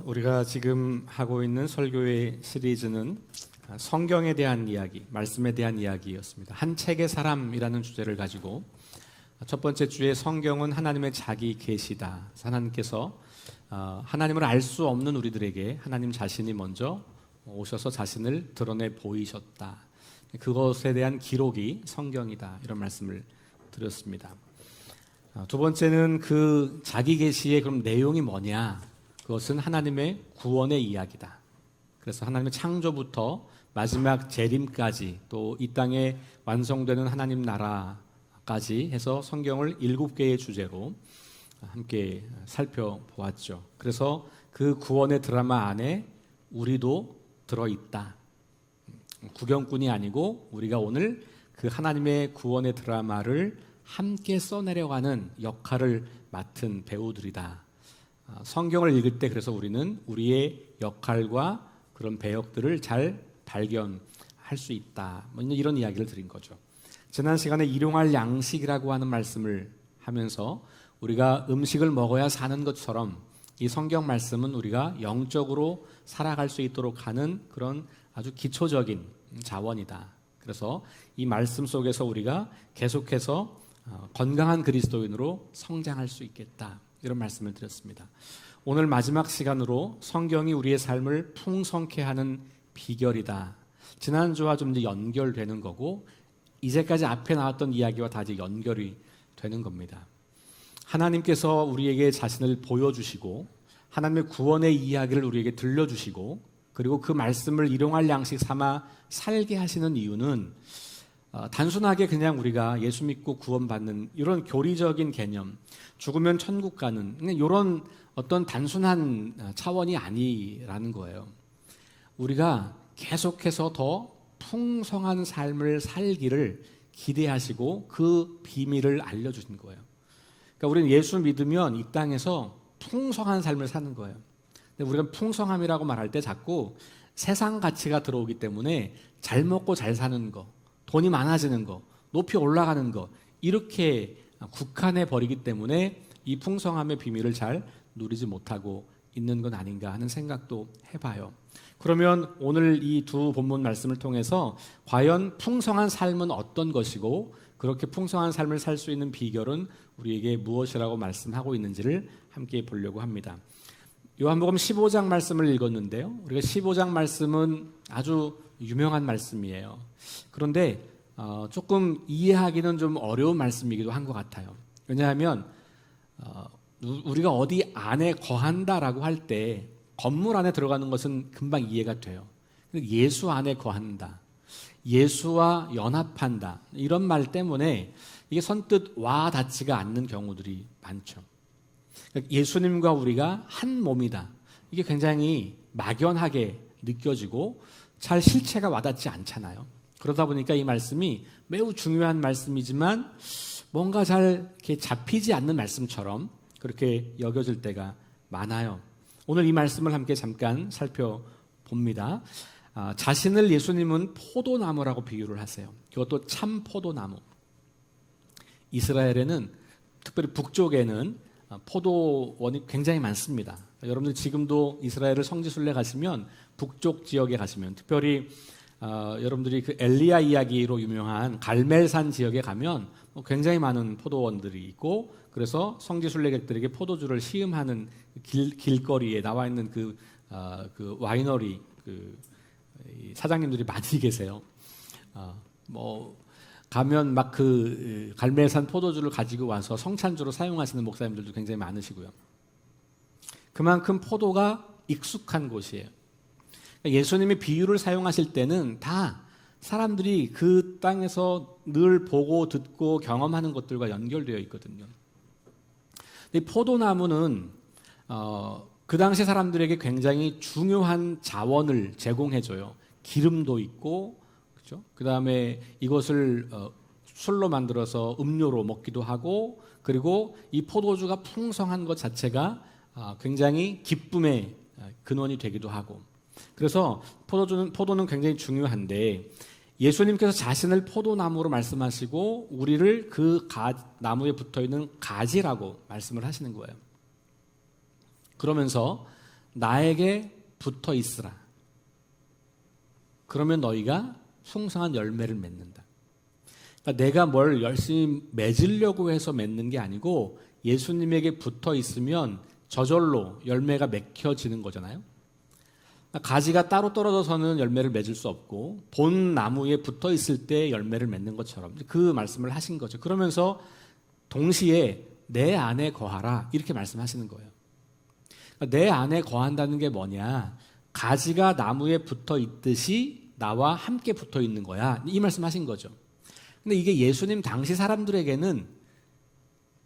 우리가 지금 하고 있는 설교의 시리즈는 성경에 대한 이야기, 말씀에 대한 이야기였습니다. 한 책의 사람이라는 주제를 가지고 첫 번째 주에 성경은 하나님의 자기 계시다. 하나님께서 하나님을 알 수 없는 우리들에게 하나님 자신이 먼저 오셔서 자신을 드러내 보이셨다. 그것에 대한 기록이 성경이다. 이런 말씀을 드렸습니다. 두 번째는 그 자기 계시의 그럼 내용이 뭐냐? 그것은 하나님의 구원의 이야기다. 그래서 하나님의 창조부터 마지막 재림까지 또 이 땅에 완성되는 하나님 나라까지 해서 성경을 7개의 주제로 함께 살펴보았죠. 그래서 그 구원의 드라마 안에 우리도 들어있다. 구경꾼이 아니고 우리가 오늘 그 하나님의 구원의 드라마를 함께 써내려가는 역할을 맡은 배우들이다. 성경을 읽을 때 그래서 우리는 우리의 역할과 그런 배역들을 잘 발견할 수 있다. 이런 이야기를 드린 거죠. 지난 시간에 일용할 양식이라고 하는 말씀을 하면서 우리가 음식을 먹어야 사는 것처럼 이 성경 말씀은 우리가 영적으로 살아갈 수 있도록 하는 그런 아주 기초적인 자원이다. 그래서 이 말씀 속에서 우리가 계속해서 건강한 그리스도인으로 성장할 수 있겠다. 이런 말씀을 드렸습니다. 오늘 마지막 시간으로 성경이 우리의 삶을 풍성케 하는 비결이다. 지난주와 좀 이제 연결되는 거고 이제까지 앞에 나왔던 이야기와 다 이제 연결이 되는 겁니다. 하나님께서 우리에게 자신을 보여주시고 하나님의 구원의 이야기를 우리에게 들려주시고 그리고 그 말씀을 일용할 양식 삼아 살게 하시는 이유는 단순하게 그냥 우리가 예수 믿고 구원받는 이런 교리적인 개념, 죽으면 천국 가는 이런 어떤 단순한 차원이 아니라는 거예요. 우리가 계속해서 더 풍성한 삶을 살기를 기대하시고 그 비밀을 알려주신 거예요. 그러니까 우리는 예수 믿으면 이 땅에서 풍성한 삶을 사는 거예요. 근데 우리가 풍성함이라고 말할 때 자꾸 세상 가치가 들어오기 때문에 잘 먹고 잘 사는 거, 돈이 많아지는 거, 높이 올라가는 거 이렇게 국한해 버리기 때문에 이 풍성함의 비밀을 잘 누리지 못하고 있는 건 아닌가 하는 생각도 해봐요. 그러면 오늘 이 두 본문 말씀을 통해서 과연 풍성한 삶은 어떤 것이고 그렇게 풍성한 삶을 살 수 있는 비결은 우리에게 무엇이라고 말씀하고 있는지를 함께 보려고 합니다. 요한복음 15장 말씀을 읽었는데요. 우리가 15장 말씀은 아주 유명한 말씀이에요. 그런데 조금 이해하기는 좀 어려운 말씀이기도 한 것 같아요. 왜냐하면 우리가 어디 안에 거한다라고 할 때 건물 안에 들어가는 것은 금방 이해가 돼요. 예수 안에 거한다, 예수와 연합한다 이런 말 때문에 이게 선뜻 와 닿지가 않는 경우들이 많죠. 예수님과 우리가 한 몸이다. 이게 굉장히 막연하게 느껴지고 잘 실체가 와닿지 않잖아요. 그러다 보니까 이 말씀이 매우 중요한 말씀이지만 뭔가 잘 이렇게 잡히지 않는 말씀처럼 그렇게 여겨질 때가 많아요. 오늘 이 말씀을 함께 잠깐 살펴봅니다. 자신을 예수님은 포도나무라고 비유를 하세요. 그것도 참 포도나무. 이스라엘에는 특별히 북쪽에는 포도원이 굉장히 많습니다. 여러분들 지금도 이스라엘을 성지순례 가시면 북쪽 지역에 가시면 특별히 여러분들이 그 엘리야 이야기로 유명한 갈멜산 지역에 가면 굉장히 많은 포도원들이 있고 그래서 성지순례객들에게 포도주를 시음하는 길거리에 나와 있는 그 와이너리 사장님들이 많이 계세요. 가면 막 그 갈멜산 포도주를 가지고 와서 성찬주로 사용하시는 목사님들도 굉장히 많으시고요. 그만큼 포도가 익숙한 곳이에요. 예수님이 비유를 사용하실 때는 다 사람들이 그 땅에서 늘 보고 듣고 경험하는 것들과 연결되어 있거든요. 근데 포도나무는 그 당시 사람들에게 굉장히 중요한 자원을 제공해줘요. 기름도 있고, 그렇죠? 그 다음에 이것을 술로 만들어서 음료로 먹기도 하고, 그리고 이 포도주가 풍성한 것 자체가 굉장히 기쁨의 근원이 되기도 하고. 그래서 포도는 굉장히 중요한데 예수님께서 자신을 포도나무로 말씀하시고 우리를 그 나무에 붙어있는 가지라고 말씀을 하시는 거예요. 그러면서 나에게 붙어 있으라. 그러면 너희가 풍성한 열매를 맺는다. 그러니까 내가 뭘 열심히 맺으려고 해서 맺는 게 아니고 예수님에게 붙어 있으면 저절로 열매가 맺혀지는 거잖아요. 가지가 따로 떨어져서는 열매를 맺을 수 없고 본 나무에 붙어 있을 때 열매를 맺는 것처럼 그 말씀을 하신 거죠. 그러면서 동시에 내 안에 거하라 이렇게 말씀하시는 거예요. 내 안에 거한다는 게 뭐냐? 가지가 나무에 붙어 있듯이 나와 함께 붙어 있는 거야. 이 말씀하신 거죠. 근데 이게 예수님 당시 사람들에게는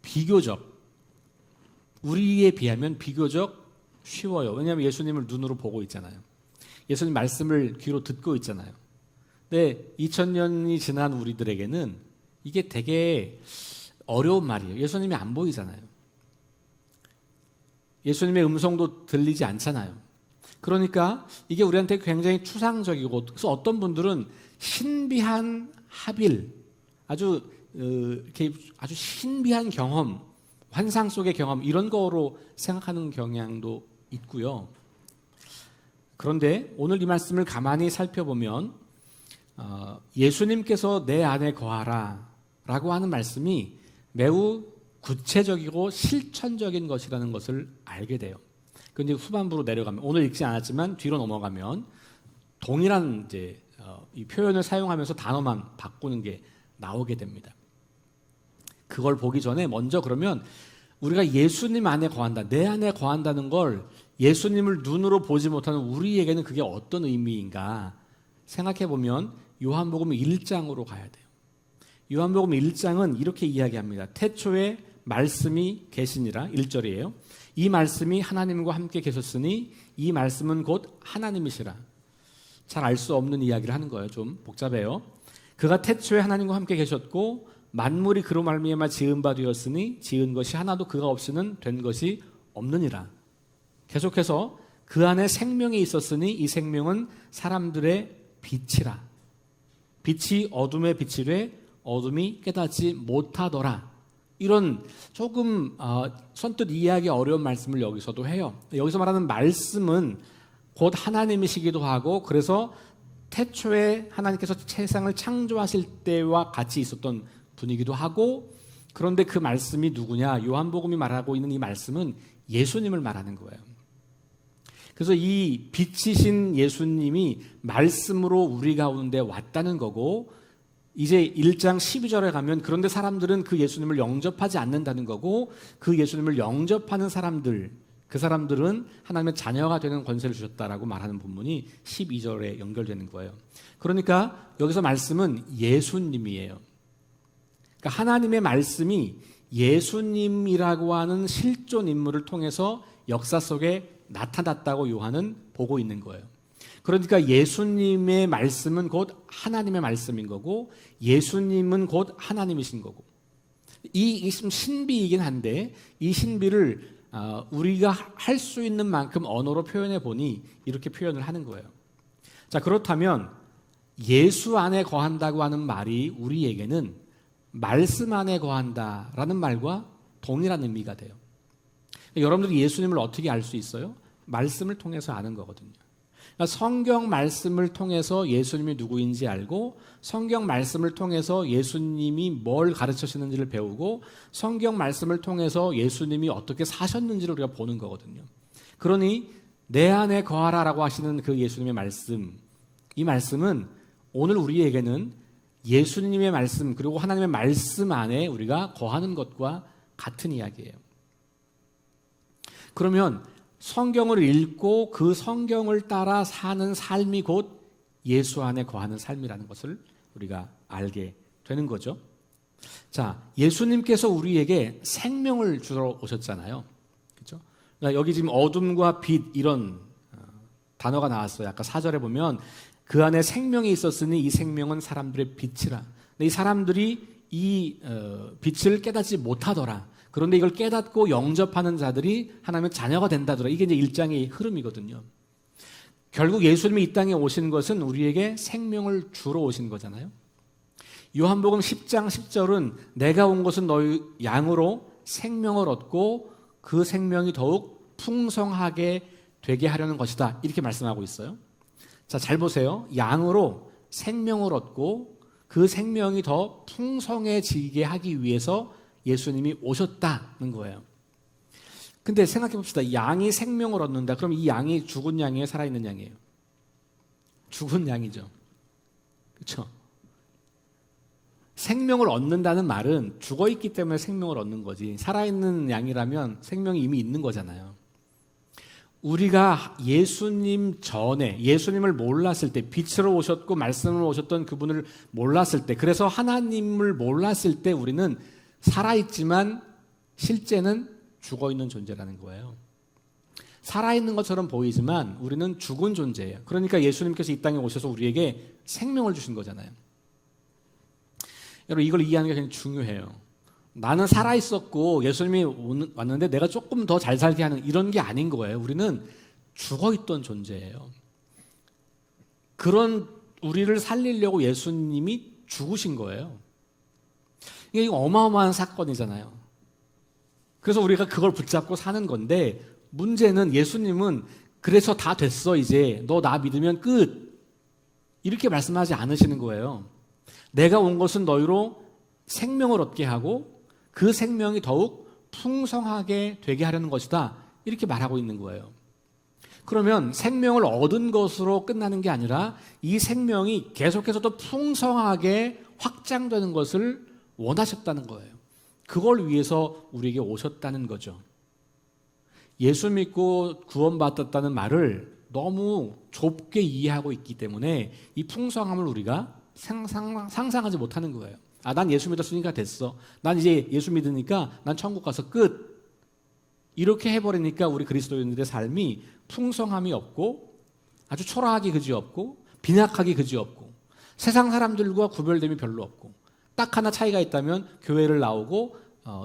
비교적 우리에 비하면 비교적 쉬워요. 왜냐하면 예수님을 눈으로 보고 있잖아요. 예수님 말씀을 귀로 듣고 있잖아요. 근데 2000년이 지난 우리들에게는 이게 되게 어려운 말이에요. 예수님이 안 보이잖아요. 예수님의 음성도 들리지 않잖아요. 그러니까 이게 우리한테 굉장히 추상적이고, 그래서 어떤 분들은 신비한 합일, 이렇게 아주 신비한 경험, 환상 속의 경험 이런 거로 생각하는 경향도 있고요. 그런데 오늘 이 말씀을 가만히 살펴보면 예수님께서 내 안에 거하라 라고 하는 말씀이 매우 구체적이고 실천적인 것이라는 것을 알게 돼요. 근데 후반부로 내려가면 오늘 읽지 않았지만 뒤로 넘어가면 동일한 이제 이 표현을 사용하면서 단어만 바꾸는 게 나오게 됩니다. 그걸 보기 전에 먼저 그러면 우리가 예수님 안에 거한다, 내 안에 거한다는 걸 예수님을 눈으로 보지 못하는 우리에게는 그게 어떤 의미인가 생각해 보면 요한복음 1장으로 가야 돼요. 요한복음 1장은 이렇게 이야기합니다. 태초에 말씀이 계시니라 1절이에요. 이 말씀이 하나님과 함께 계셨으니 이 말씀은 곧 하나님이시라. 잘 알 수 없는 이야기를 하는 거예요. 좀 복잡해요. 그가 태초에 하나님과 함께 계셨고 만물이 그로 말미암아 지은 바 되었으니 지은 것이 하나도 그가 없이는 된 것이 없느니라. 계속해서 그 안에 생명이 있었으니 이 생명은 사람들의 빛이라. 빛이 어둠에 비치되 어둠이 깨닫지 못하더라. 이런 조금 선뜻 이해하기 어려운 말씀을 여기서도 해요. 여기서 말하는 말씀은 곧 하나님이시기도 하고 그래서 태초에 하나님께서 세상을 창조하실 때와 같이 있었던 분이기도 하고 그런데 그 말씀이 누구냐? 요한복음이 말하고 있는 이 말씀은 예수님을 말하는 거예요. 그래서 이 빛이신 예수님이 말씀으로 우리 가운데 왔다는 거고 이제 1장 12절에 가면 그런데 사람들은 그 예수님을 영접하지 않는다는 거고 그 예수님을 영접하는 사람들 그 사람들은 하나님의 자녀가 되는 권세를 주셨다라고 말하는 본문이 12절에 연결되는 거예요. 그러니까 여기서 말씀은 예수님이에요. 그러니까 하나님의 말씀이 예수님이라고 하는 실존 인물을 통해서 역사 속에 나타났다고 요한은 보고 있는 거예요. 그러니까 예수님의 말씀은 곧 하나님의 말씀인 거고 예수님은 곧 하나님이신 거고 이 신비이긴 한데 이 신비를 우리가 할 수 있는 만큼 언어로 표현해 보니 이렇게 표현을 하는 거예요. 자, 그렇다면 예수 안에 거한다고 하는 말이 우리에게는 말씀 안에 거한다라는 말과 동일한 의미가 돼요. 여러분들이 예수님을 어떻게 알 수 있어요? 말씀을 통해서 아는 거거든요. 그러니까 성경 말씀을 통해서 예수님이 누구인지 알고 성경 말씀을 통해서 예수님이 뭘 가르치시는지를 배우고 성경 말씀을 통해서 예수님이 어떻게 사셨는지를 우리가 보는 거거든요. 그러니 내 안에 거하라라고 하시는 그 예수님의 말씀, 이 말씀은 오늘 우리에게는 예수님의 말씀 그리고 하나님의 말씀 안에 우리가 거하는 것과 같은 이야기예요. 그러면 성경을 읽고 그 성경을 따라 사는 삶이 곧 예수 안에 거하는 삶이라는 것을 우리가 알게 되는 거죠. 자, 예수님께서 우리에게 생명을 주러 오셨잖아요. 그렇죠? 그러니까 여기 지금 어둠과 빛 이런 단어가 나왔어요. 아까 4절에 보면 그 안에 생명이 있었으니 이 생명은 사람들의 빛이라. 근데 이 사람들이 이 빛을 깨닫지 못하더라. 그런데 이걸 깨닫고 영접하는 자들이 하나님의 자녀가 된다더라. 이게 이제 1장의 흐름이거든요. 결국 예수님이 이 땅에 오신 것은 우리에게 생명을 주러 오신 거잖아요. 요한복음 10장 10절은 내가 온 것은 너희 양으로 생명을 얻고 그 생명이 더욱 풍성하게 되게 하려는 것이다. 이렇게 말씀하고 있어요. 자, 잘 보세요. 양으로 생명을 얻고 그 생명이 더 풍성해지게 하기 위해서 예수님이 오셨다는 거예요. 근데 생각해 봅시다. 양이 생명을 얻는다. 그럼 이 양이 죽은 양이에요? 살아있는 양이에요? 죽은 양이죠. 그렇죠? 생명을 얻는다는 말은 죽어있기 때문에 생명을 얻는 거지, 살아있는 양이라면 생명이 이미 있는 거잖아요. 우리가 예수님 전에, 예수님을 몰랐을 때, 빛으로 오셨고 말씀으로 오셨던 그분을 몰랐을 때, 그래서 하나님을 몰랐을 때 우리는 살아있지만 실제는 죽어있는 존재라는 거예요. 살아있는 것처럼 보이지만 우리는 죽은 존재예요. 그러니까 예수님께서 이 땅에 오셔서 우리에게 생명을 주신 거잖아요. 여러분, 이걸 이해하는 게 굉장히 중요해요. 나는 살아있었고 예수님이 왔는데 내가 조금 더 잘 살게 하는 이런 게 아닌 거예요. 우리는 죽어있던 존재예요. 그런 우리를 살리려고 예수님이 죽으신 거예요. 이게 어마어마한 사건이잖아요. 그래서 우리가 그걸 붙잡고 사는 건데, 문제는 예수님은 그래서 다 됐어, 이제 너 나 믿으면 끝, 이렇게 말씀하지 않으시는 거예요. 내가 온 것은 너희로 생명을 얻게 하고 그 생명이 더욱 풍성하게 되게 하려는 것이다, 이렇게 말하고 있는 거예요. 그러면 생명을 얻은 것으로 끝나는 게 아니라 이 생명이 계속해서 더 풍성하게 확장되는 것을 원하셨다는 거예요. 그걸 위해서 우리에게 오셨다는 거죠. 예수 믿고 구원받았다는 말을 너무 좁게 이해하고 있기 때문에 이 풍성함을 우리가 상상하지 못하는 거예요. 아, 난 예수 믿었으니까 됐어. 난 이제 예수 믿으니까 난 천국 가서 끝. 이렇게 해버리니까 우리 그리스도인들의 삶이 풍성함이 없고 아주 초라하기 그지없고 빈약하기 그지없고 세상 사람들과 구별됨이 별로 없고, 딱 하나 차이가 있다면 교회를 나오고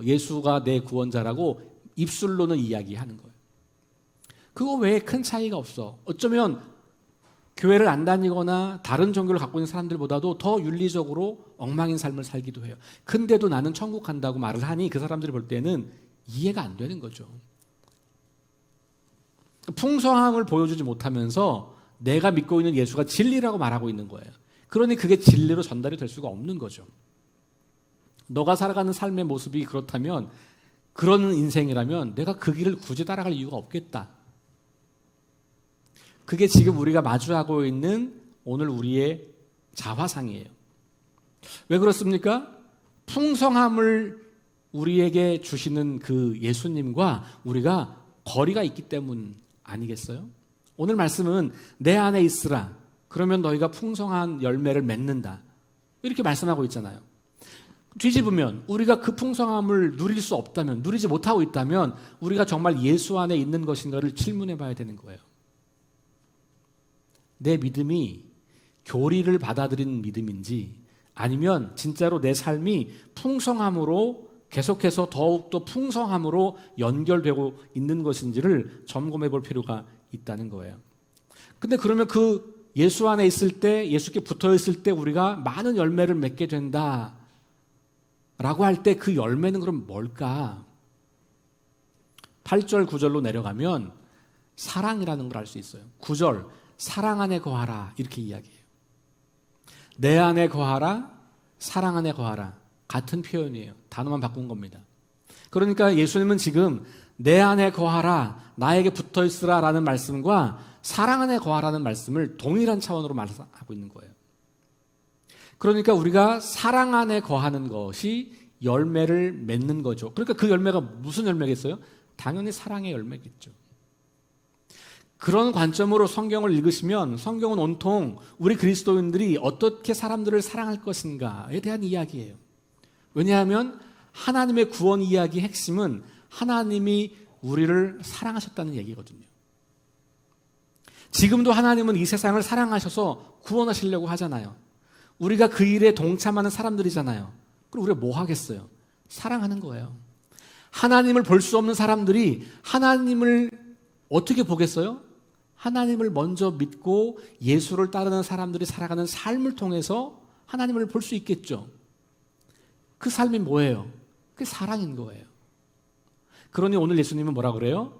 예수가 내 구원자라고 입술로는 이야기하는 거예요. 그거 외에 큰 차이가 없어. 어쩌면 교회를 안 다니거나 다른 종교를 갖고 있는 사람들보다도 더 윤리적으로 엉망인 삶을 살기도 해요. 근데도 나는 천국 간다고 말을 하니 그 사람들이 볼 때는 이해가 안 되는 거죠. 풍성함을 보여주지 못하면서 내가 믿고 있는 예수가 진리라고 말하고 있는 거예요. 그러니 그게 진리로 전달이 될 수가 없는 거죠. 너가 살아가는 삶의 모습이 그렇다면, 그런 인생이라면 내가 그 길을 굳이 따라갈 이유가 없겠다. 그게 지금 우리가 마주하고 있는 오늘 우리의 자화상이에요. 왜 그렇습니까? 풍성함을 우리에게 주시는 그 예수님과 우리가 거리가 있기 때문 아니겠어요? 오늘 말씀은 내 안에 있으라, 그러면 너희가 풍성한 열매를 맺는다, 이렇게 말씀하고 있잖아요. 뒤집으면 우리가 그 풍성함을 누릴 수 없다면, 누리지 못하고 있다면 우리가 정말 예수 안에 있는 것인가를 질문해 봐야 되는 거예요. 내 믿음이 교리를 받아들이는 믿음인지, 아니면 진짜로 내 삶이 풍성함으로 계속해서 더욱더 풍성함으로 연결되고 있는 것인지를 점검해 볼 필요가 있다는 거예요. 근데 그러면 그 예수 안에 있을 때, 예수께 붙어 있을 때 우리가 많은 열매를 맺게 된다 라고 할 때 그 열매는 그럼 뭘까? 8절 9절로 내려가면 사랑이라는 걸 알 수 있어요. 9절, 사랑 안에 거하라, 이렇게 이야기해요. 내 안에 거하라, 사랑 안에 거하라, 같은 표현이에요. 단어만 바꾼 겁니다. 그러니까 예수님은 지금 내 안에 거하라, 나에게 붙어 있으라 라는 말씀과 사랑 안에 거하라는 말씀을 동일한 차원으로 말하고 있는 거예요. 그러니까 우리가 사랑 안에 거하는 것이 열매를 맺는 거죠. 그러니까 그 열매가 무슨 열매겠어요? 당연히 사랑의 열매겠죠. 그런 관점으로 성경을 읽으시면 성경은 온통 우리 그리스도인들이 어떻게 사람들을 사랑할 것인가에 대한 이야기예요. 왜냐하면 하나님의 구원 이야기의 핵심은 하나님이 우리를 사랑하셨다는 얘기거든요. 지금도 하나님은 이 세상을 사랑하셔서 구원하시려고 하잖아요. 우리가 그 일에 동참하는 사람들이잖아요. 그럼 우리가 뭐 하겠어요? 사랑하는 거예요. 하나님을 볼 수 없는 사람들이 하나님을 어떻게 보겠어요? 하나님을 먼저 믿고 예수를 따르는 사람들이 살아가는 삶을 통해서 하나님을 볼 수 있겠죠. 그 삶이 뭐예요? 그게 사랑인 거예요. 그러니 오늘 예수님은 뭐라 그래요?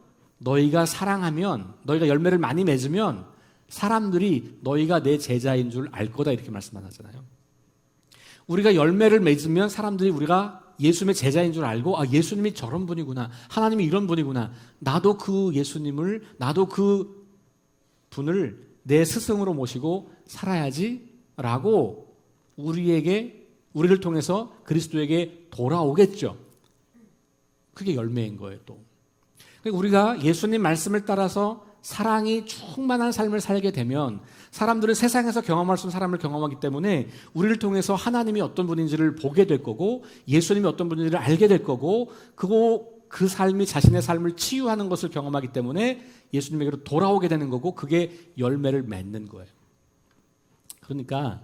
너희가 사랑하면, 너희가 열매를 많이 맺으면 사람들이 너희가 내 제자인 줄 알 거다, 이렇게 말씀만 하잖아요. 우리가 열매를 맺으면 사람들이 우리가 예수님의 제자인 줄 알고, 아, 예수님이 저런 분이구나, 하나님이 이런 분이구나, 나도 그 예수님을, 나도 그 분을 내 스승으로 모시고 살아야지 라고 우리를 통해서 그리스도에게 돌아오겠죠. 그게 열매인 거예요. 또 그러니까 우리가 예수님 말씀을 따라서 사랑이 충만한 삶을 살게 되면 사람들은 세상에서 경험할 수 없는 사람을 경험하기 때문에 우리를 통해서 하나님이 어떤 분인지를 보게 될 거고, 예수님이 어떤 분인지를 알게 될 거고, 그 삶이 자신의 삶을 치유하는 것을 경험하기 때문에 예수님에게로 돌아오게 되는 거고, 그게 열매를 맺는 거예요. 그러니까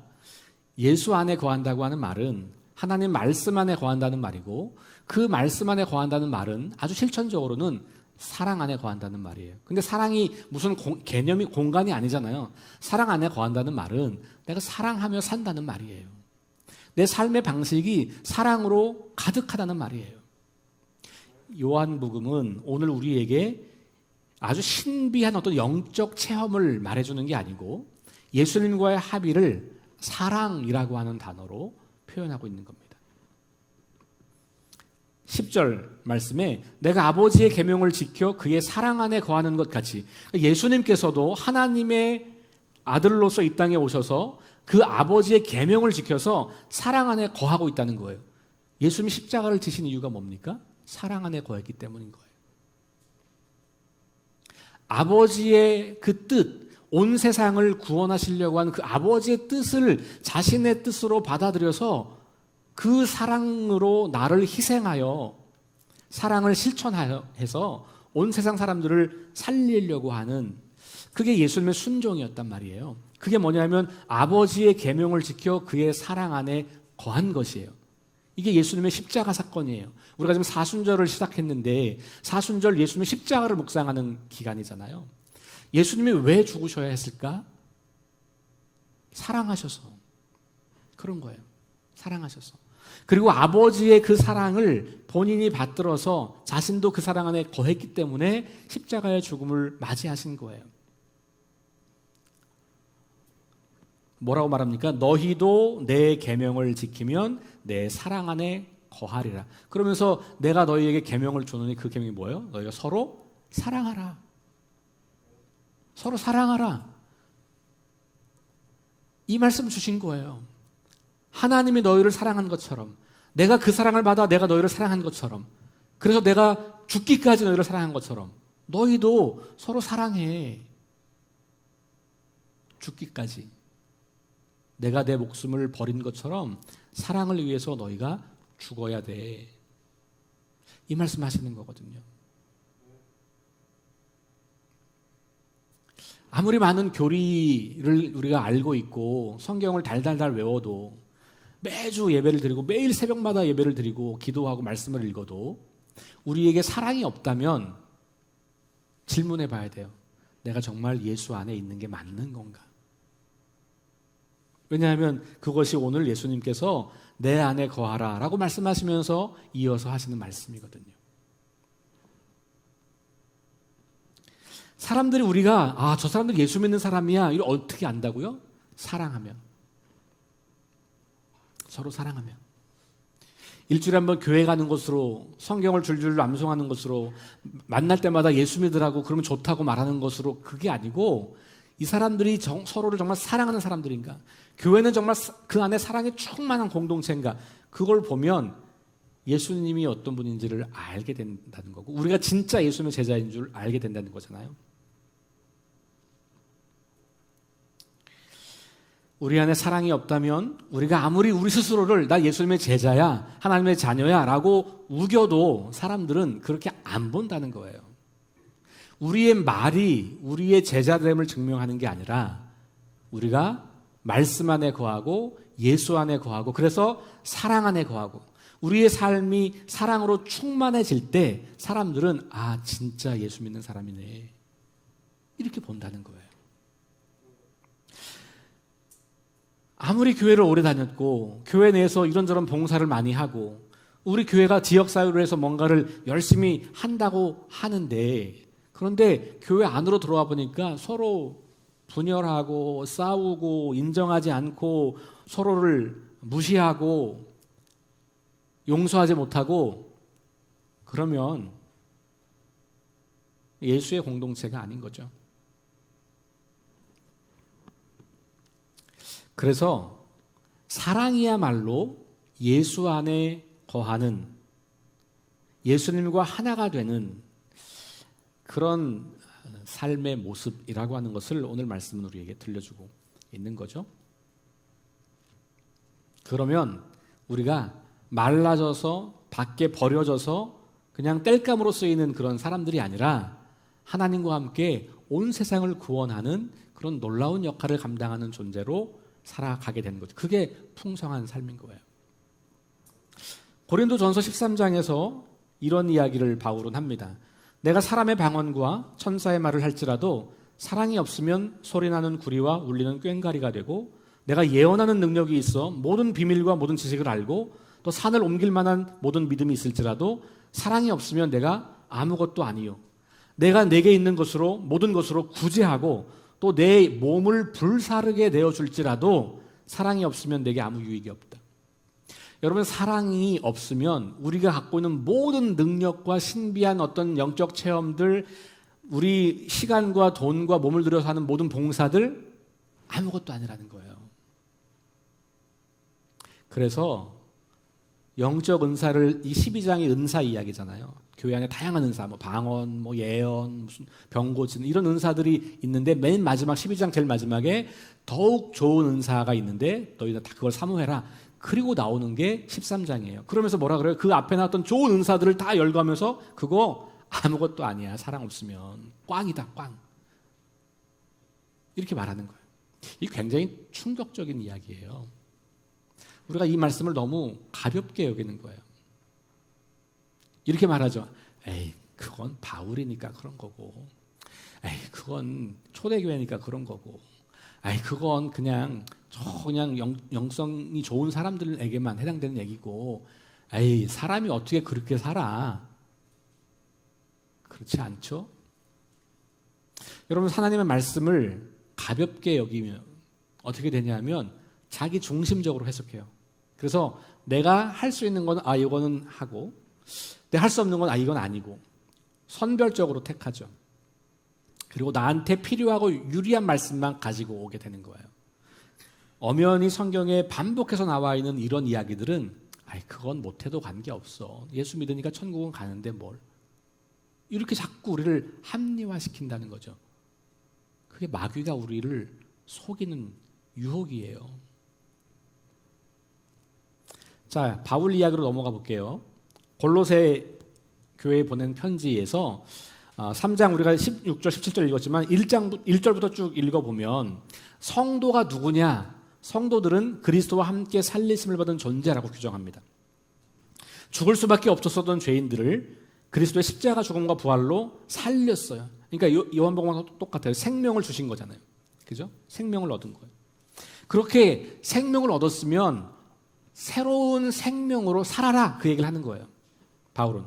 예수 안에 거한다고 하는 말은 하나님 말씀 안에 거한다는 말이고, 그 말씀 안에 거한다는 말은 아주 실천적으로는 사랑 안에 거한다는 말이에요. 근데 사랑이 무슨 개념이 공간이 아니잖아요. 사랑 안에 거한다는 말은 내가 사랑하며 산다는 말이에요. 내 삶의 방식이 사랑으로 가득하다는 말이에요. 요한복음은 오늘 우리에게 아주 신비한 어떤 영적 체험을 말해주는 게 아니고 예수님과의 합의를 사랑이라고 하는 단어로 표현하고 있는 겁니다. 10절 말씀에 내가 아버지의 계명을 지켜 그의 사랑 안에 거하는 것 같이, 예수님께서도 하나님의 아들로서 이 땅에 오셔서 그 아버지의 계명을 지켜서 사랑 안에 거하고 있다는 거예요. 예수님이 십자가를 지신 이유가 뭡니까? 사랑 안에 거했기 때문인 거예요. 아버지의 그 뜻, 온 세상을 구원하시려고 한 그 아버지의 뜻을 자신의 뜻으로 받아들여서 그 사랑으로 나를 희생하여 사랑을 실천해서 온 세상 사람들을 살리려고 하는, 그게 예수님의 순종이었단 말이에요. 그게 뭐냐면 아버지의 계명을 지켜 그의 사랑 안에 거한 것이에요. 이게 예수님의 십자가 사건이에요. 우리가 지금 사순절을 시작했는데 사순절 예수님의 십자가를 묵상하는 기간이잖아요. 예수님이 왜 죽으셔야 했을까? 사랑하셔서 그런 거예요. 사랑하셔서. 그리고 아버지의 그 사랑을 본인이 받들어서 자신도 그 사랑 안에 거했기 때문에 십자가의 죽음을 맞이하신 거예요. 뭐라고 말합니까? 너희도 내 계명을 지키면 내 사랑 안에 거하리라. 그러면서 내가 너희에게 계명을 주노니 그 계명이 뭐예요? 너희가 서로 사랑하라. 서로 사랑하라. 이 말씀 주신 거예요. 하나님이 너희를 사랑한 것처럼, 내가 그 사랑을 받아 내가 너희를 사랑한 것처럼, 그래서 내가 죽기까지 너희를 사랑한 것처럼 너희도 서로 사랑해. 죽기까지. 내가 내 목숨을 버린 것처럼 사랑을 위해서 너희가 죽어야 돼. 이 말씀 하시는 거거든요. 아무리 많은 교리를 우리가 알고 있고 성경을 달달달 외워도, 매주 예배를 드리고 매일 새벽마다 예배를 드리고 기도하고 말씀을 읽어도 우리에게 사랑이 없다면 질문해 봐야 돼요. 내가 정말 예수 안에 있는 게 맞는 건가? 왜냐하면 그것이 오늘 예수님께서 내 안에 거하라 라고 말씀하시면서 이어서 하시는 말씀이거든요. 사람들이 우리가 저 사람들 예수 믿는 사람이야, 이걸 어떻게 안다고요? 사랑하면. 서로 사랑하면. 일주일에 한번 교회 가는 것으로, 성경을 줄줄 암송하는 것으로, 만날 때마다 예수 믿으라고 그러면 좋다고 말하는 것으로, 그게 아니고 이 사람들이 서로를 정말 사랑하는 사람들인가, 교회는 정말 그 안에 사랑이 충만한 공동체인가, 그걸 보면 예수님이 어떤 분인지를 알게 된다는 거고, 우리가 진짜 예수님의 제자인 줄 알게 된다는 거잖아요. 우리 안에 사랑이 없다면 우리가 아무리 우리 스스로를 나 예수님의 제자야, 하나님의 자녀야 라고 우겨도 사람들은 그렇게 안 본다는 거예요. 우리의 말이 우리의 제자됨을 증명하는 게 아니라 우리가 말씀 안에 거하고 예수 안에 거하고, 그래서 사랑 안에 거하고 우리의 삶이 사랑으로 충만해질 때 사람들은 진짜 예수 믿는 사람이네, 이렇게 본다는 거예요. 아무리 교회를 오래 다녔고 교회 내에서 이런저런 봉사를 많이 하고 우리 교회가 지역사회로 해서 뭔가를 열심히 한다고 하는데, 그런데 교회 안으로 들어와 보니까 서로 분열하고 싸우고 인정하지 않고 서로를 무시하고 용서하지 못하고, 그러면 예수의 공동체가 아닌 거죠. 그래서 사랑이야말로 예수 안에 거하는, 예수님과 하나가 되는 그런 삶의 모습이라고 하는 것을 오늘 말씀은 우리에게 들려주고 있는 거죠. 그러면 우리가 말라져서 밖에 버려져서 그냥 땔감으로 쓰이는 그런 사람들이 아니라 하나님과 함께 온 세상을 구원하는 그런 놀라운 역할을 감당하는 존재로 살아가게 되는 거죠. 그게 풍성한 삶인 거예요. 고린도전서 13장에서 이런 이야기를 바울은 합니다. 내가 사람의 방언과 천사의 말을 할지라도 사랑이 없으면 소리나는 구리와 울리는 꽹과리가 되고, 내가 예언하는 능력이 있어 모든 비밀과 모든 지식을 알고 또 산을 옮길 만한 모든 믿음이 있을지라도 사랑이 없으면 내가 아무것도 아니요, 내가 내게 있는 것으로 모든 것으로 구제하고 또 내 몸을 불사르게 내어줄지라도 사랑이 없으면 내게 아무 유익이 없다. 여러분, 사랑이 없으면 우리가 갖고 있는 모든 능력과 신비한 어떤 영적 체험들, 우리 시간과 돈과 몸을 들여서 하는 모든 봉사들 아무것도 아니라는 거예요. 그래서 영적 은사를, 이 12장이 은사 이야기잖아요. 교회 안에 다양한 은사, 뭐 방언, 뭐 예언, 무슨 병고침, 이런 은사들이 있는데 맨 마지막 12장 제일 마지막에 더욱 좋은 은사가 있는데 너희는 다 그걸 사모해라. 그리고 나오는 게 13장이에요. 그러면서 뭐라 그래요? 그 앞에 나왔던 좋은 은사들을 다 열거하면서 그거 아무것도 아니야. 사랑 없으면 꽝이다, 꽝. 이렇게 말하는 거예요. 이게 굉장히 충격적인 이야기예요. 우리가 이 말씀을 너무 가볍게 여기는 거예요. 이렇게 말하죠. 에이, 그건 바울이니까 그런 거고, 에이, 그건 초대교회니까 그런 거고, 에이, 그건 그냥 영성이 좋은 사람들에게만 해당되는 얘기고, 에이, 사람이 어떻게 그렇게 살아? 그렇지 않죠? 여러분, 하나님의 말씀을 가볍게 여기면 어떻게 되냐면 자기 중심적으로 해석해요. 그래서 내가 할 수 있는 건 이거는 하고, 내가 할 수 없는 건 이건 아니고 선별적으로 택하죠. 그리고 나한테 필요하고 유리한 말씀만 가지고 오게 되는 거예요. 엄연히 성경에 반복해서 나와 있는 이런 이야기들은 그건 못해도 관계없어. 예수 믿으니까 천국은 가는데 뭘. 이렇게 자꾸 우리를 합리화시킨다는 거죠. 그게 마귀가 우리를 속이는 유혹이에요. 자, 바울 이야기로 넘어가 볼게요. 골로새 교회에 보낸 편지에서 3장 우리가 16절, 17절 읽었지만 1절부터 쭉 읽어보면 성도가 누구냐? 성도들은 그리스도와 함께 살리심을 받은 존재라고 규정합니다. 죽을 수밖에 없었던 죄인들을 그리스도의 십자가 죽음과 부활로 살렸어요. 그러니까 요한복음과 똑같아요. 생명을 주신 거잖아요. 그죠? 생명을 얻은 거예요. 그렇게 생명을 얻었으면 새로운 생명으로 살아라, 그 얘기를 하는 거예요. 바울은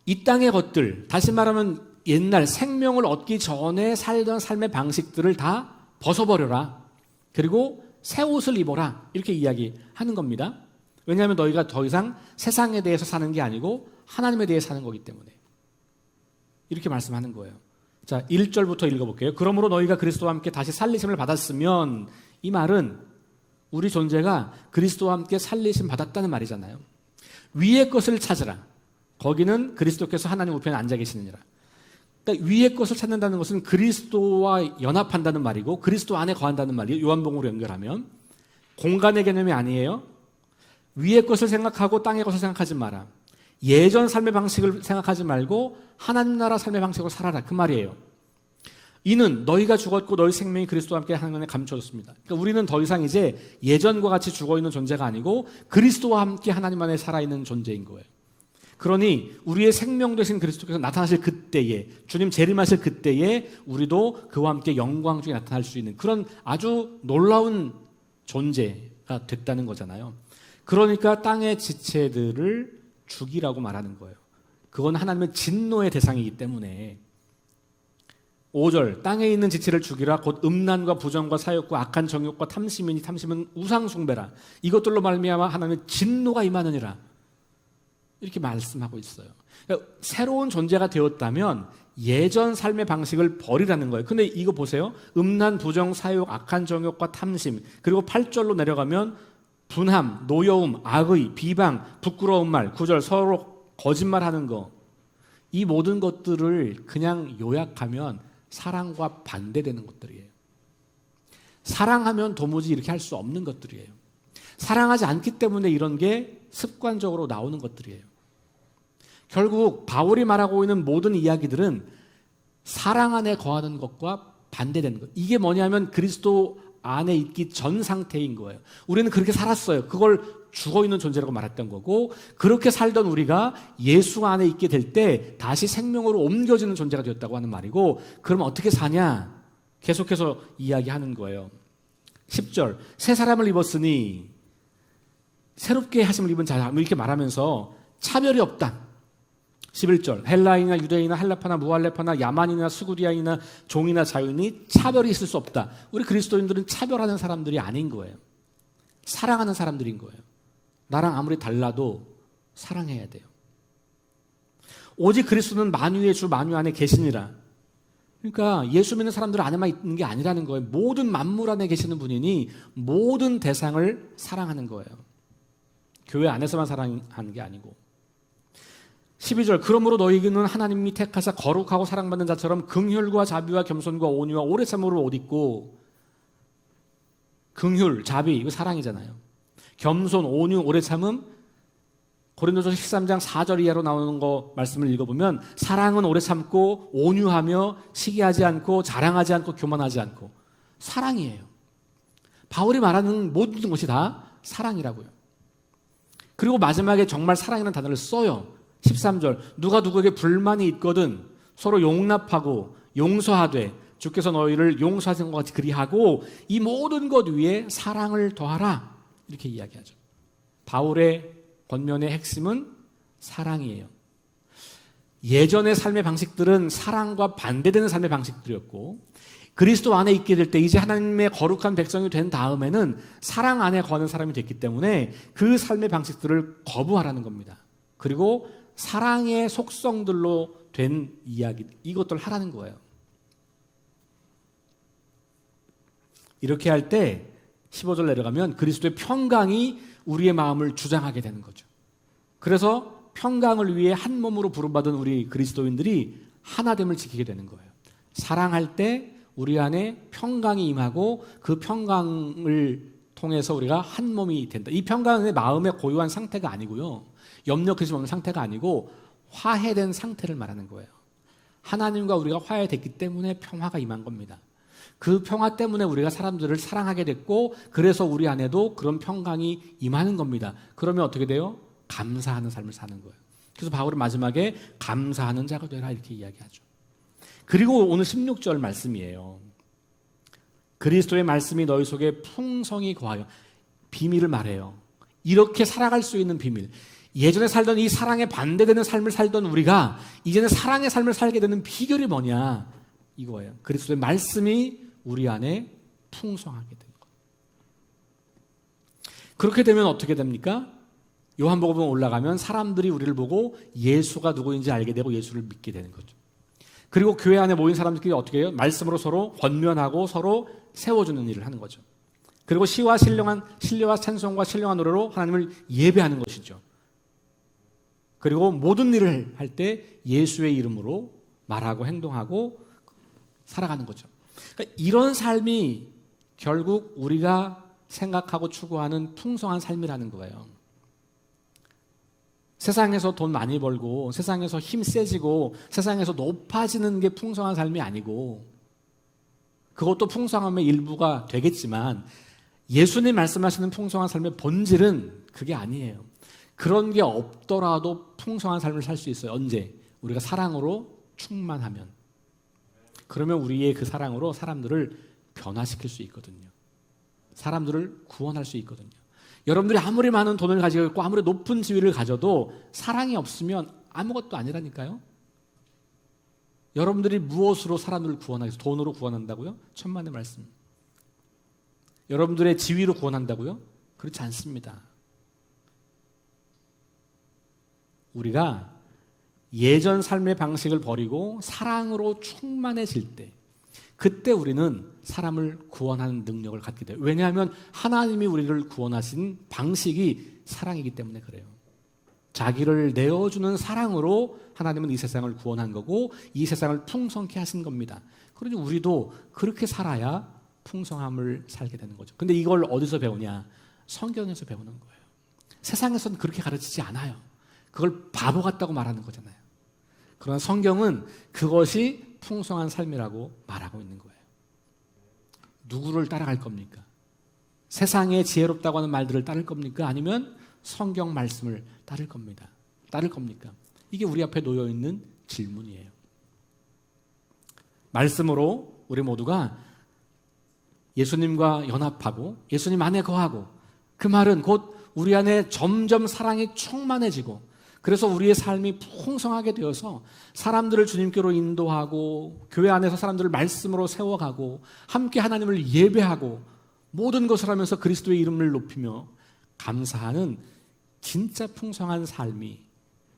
이 땅의 것들, 다시 말하면 옛날 생명을 얻기 전에 살던 삶의 방식들을 다 벗어버려라. 그리고 새 옷을 입어라. 이렇게 이야기하는 겁니다. 왜냐하면 너희가 더 이상 세상에 대해서 사는 게 아니고 하나님에 대해 사는 거기 때문에. 이렇게 말씀하는 거예요. 자, 1절부터 읽어볼게요. 그러므로 너희가 그리스도와 함께 다시 살리심을 받았으면, 이 말은 우리 존재가 그리스도와 함께 살리심 받았다는 말이잖아요. 위의 것을 찾으라. 거기는 그리스도께서 하나님 우편에 앉아 계시느니라. 그러니까 위의 것을 찾는다는 것은 그리스도와 연합한다는 말이고 그리스도 안에 거한다는 말이에요. 요한복음으로 연결하면. 공간의 개념이 아니에요. 위의 것을 생각하고 땅의 것을 생각하지 마라. 예전 삶의 방식을 생각하지 말고 하나님 나라 삶의 방식으로 살아라, 그 말이에요. 이는 너희가 죽었고 너희 생명이 그리스도와 함께 하나님에 감춰졌습니다. 그러니까 우리는 더 이상 이제 예전과 같이 죽어있는 존재가 아니고 그리스도와 함께 하나님 안에 살아있는 존재인 거예요. 그러니 우리의 생명 되신 그리스도께서 나타나실 그때에, 주님 재림하실 그때에 우리도 그와 함께 영광 중에 나타날 수 있는 그런 아주 놀라운 존재가 됐다는 거잖아요. 그러니까 땅의 지체들을 죽이라고 말하는 거예요. 그건 하나님의 진노의 대상이기 때문에 5절 땅에 있는 지체를 죽이라 곧 음란과 부정과 사욕과 악한 정욕과 탐심이니 탐심은 우상 숭배라 이것들로 말미암아 하나님의 진노가 임하느니라 이렇게 말씀하고 있어요. 그러니까 새로운 존재가 되었다면 예전 삶의 방식을 버리라는 거예요. 근데 이거 보세요. 음란, 부정, 사욕, 악한 정욕과 탐심 그리고 8절로 내려가면 분함, 노여움, 악의, 비방, 부끄러운 말 9절 서로 거짓말하는 거 이 모든 것들을 그냥 요약하면 사랑과 반대되는 것들이에요. 사랑하면 도무지 이렇게 할 수 없는 것들이에요. 사랑하지 않기 때문에 이런 게 습관적으로 나오는 것들이에요. 결국 바울이 말하고 있는 모든 이야기들은 사랑 안에 거하는 것과 반대되는 것. 이게 뭐냐면 그리스도 안에 있기 전 상태인 거예요. 우리는 그렇게 살았어요. 그걸 죽어있는 존재라고 말했던 거고 그렇게 살던 우리가 예수 안에 있게 될 때 다시 생명으로 옮겨지는 존재가 되었다고 하는 말이고 그럼 어떻게 사냐? 계속해서 이야기하는 거예요. 10절 새 사람을 입었으니 새롭게 하심을 입은 자 이렇게 말하면서 차별이 없다. 11절 헬라인이나 유대인이나 할라파나 무할레파나 야만이나 스구디아이나 종이나 자유인이 차별이 있을 수 없다. 우리 그리스도인들은 차별하는 사람들이 아닌 거예요. 사랑하는 사람들인 거예요. 나랑 아무리 달라도 사랑해야 돼요. 오직 그리스도는 만유의 주 만유 안에 계시니라. 그러니까 예수 믿는 사람들 안에만 있는 게 아니라는 거예요. 모든 만물 안에 계시는 분이니 모든 대상을 사랑하는 거예요. 교회 안에서만 사랑하는 게 아니고 12절 그러므로 너희는 하나님이 택하사 거룩하고 사랑받는 자처럼 긍휼과 자비와 겸손과 온유와 오래 참음으로 옷 입고 긍휼, 자비 이거 사랑이잖아요. 겸손, 온유, 오래 참음 고린도서 13장 4절 이하로 나오는 거 말씀을 읽어보면 사랑은 오래 참고 온유하며 시기하지 않고 자랑하지 않고 교만하지 않고 사랑이에요. 바울이 말하는 모든 것이 다 사랑이라고요. 그리고 마지막에 정말 사랑이라는 단어를 써요. 13절 누가 누구에게 불만이 있거든 서로 용납하고 용서하되 주께서 너희를 용서하신 것 같이 그리하고 이 모든 것 위에 사랑을 더하라 이렇게 이야기하죠. 바울의 권면의 핵심은 사랑이에요. 예전의 삶의 방식들은 사랑과 반대되는 삶의 방식들이었고 그리스도 안에 있게 될 때 이제 하나님의 거룩한 백성이 된 다음에는 사랑 안에 거하는 사람이 됐기 때문에 그 삶의 방식들을 거부하라는 겁니다. 그리고 사랑의 속성들로 된 이야기 이것들 하라는 거예요. 이렇게 할 때 15절 내려가면 그리스도의 평강이 우리의 마음을 주장하게 되는 거죠. 그래서 평강을 위해 한 몸으로 부름받은 우리 그리스도인들이 하나됨을 지키게 되는 거예요. 사랑할 때 우리 안에 평강이 임하고 그 평강을 통해서 우리가 한 몸이 된다. 이 평강은 마음의 고요한 상태가 아니고요. 염려 근심 없는 상태가 아니고 화해된 상태를 말하는 거예요. 하나님과 우리가 화해됐기 때문에 평화가 임한 겁니다. 그 평화 때문에 우리가 사람들을 사랑하게 됐고 그래서 우리 안에도 그런 평강이 임하는 겁니다. 그러면 어떻게 돼요? 감사하는 삶을 사는 거예요. 그래서 바울은 마지막에 감사하는 자가 되라 이렇게 이야기하죠. 그리고 오늘 16절 말씀이에요. 그리스도의 말씀이 너희 속에 풍성히 거하여 비밀을 말해요. 이렇게 살아갈 수 있는 비밀. 예전에 살던 이 사랑에 반대되는 삶을 살던 우리가 이제는 사랑의 삶을 살게 되는 비결이 뭐냐 이거예요. 그리스도의 말씀이 우리 안에 풍성하게 되는 것. 그렇게 되면 어떻게 됩니까? 요한복음 올라가면 사람들이 우리를 보고 예수가 누구인지 알게 되고 예수를 믿게 되는 거죠. 그리고 교회 안에 모인 사람들끼리 어떻게 해요? 말씀으로 서로 권면하고 서로 세워주는 일을 하는 거죠. 그리고 시와 신뢰와 찬송과 신령한 노래로 하나님을 예배하는 것이죠. 그리고 모든 일을 할 때 예수의 이름으로 말하고 행동하고 살아가는 거죠. 그러니까 이런 삶이 결국 우리가 생각하고 추구하는 풍성한 삶이라는 거예요. 세상에서 돈 많이 벌고 세상에서 힘 세지고 세상에서 높아지는 게 풍성한 삶이 아니고 그것도 풍성함의 일부가 되겠지만 예수님 말씀하시는 풍성한 삶의 본질은 그게 아니에요. 그런 게 없더라도 풍성한 삶을 살 수 있어요. 언제? 우리가 사랑으로 충만하면. 그러면 우리의 그 사랑으로 사람들을 변화시킬 수 있거든요. 사람들을 구원할 수 있거든요. 여러분들이 아무리 많은 돈을 가지고 있고 아무리 높은 지위를 가져도 사랑이 없으면 아무것도 아니라니까요. 여러분들이 무엇으로 사람들을 구원하겠어요? 돈으로 구원한다고요? 천만의 말씀. 여러분들의 지위로 구원한다고요? 그렇지 않습니다. 우리가 예전 삶의 방식을 버리고 사랑으로 충만해질 때, 그때 우리는 사람을 구원하는 능력을 갖게 돼요. 왜냐하면 하나님이 우리를 구원하신 방식이 사랑이기 때문에 그래요. 자기를 내어주는 사랑으로 하나님은 이 세상을 구원한 거고 이 세상을 풍성케 하신 겁니다. 그러니 우리도 그렇게 살아야 풍성함을 살게 되는 거죠. 근데 이걸 어디서 배우냐? 성경에서 배우는 거예요. 세상에서는 그렇게 가르치지 않아요. 그걸 바보 같다고 말하는 거잖아요. 그러나 성경은 그것이 풍성한 삶이라고 말하고 있는 거예요. 누구를 따라갈 겁니까? 세상에 지혜롭다고 하는 말들을 따를 겁니까? 아니면 성경 말씀을 따를 겁니다. 따를 겁니까? 이게 우리 앞에 놓여 있는 질문이에요. 말씀으로 우리 모두가 예수님과 연합하고 예수님 안에 거하고, 그 말은 곧 우리 안에 점점 사랑이 충만해지고, 그래서 우리의 삶이 풍성하게 되어서 사람들을 주님께로 인도하고 교회 안에서 사람들을 말씀으로 세워가고 함께 하나님을 예배하고 모든 것을 하면서 그리스도의 이름을 높이며 감사하는 진짜 풍성한 삶이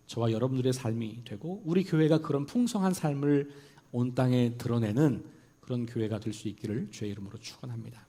저와 여러분들의 삶이 되고, 우리 교회가 그런 풍성한 삶을 온 땅에 드러내는 그런 교회가 될 수 있기를 주의 이름으로 축원합니다.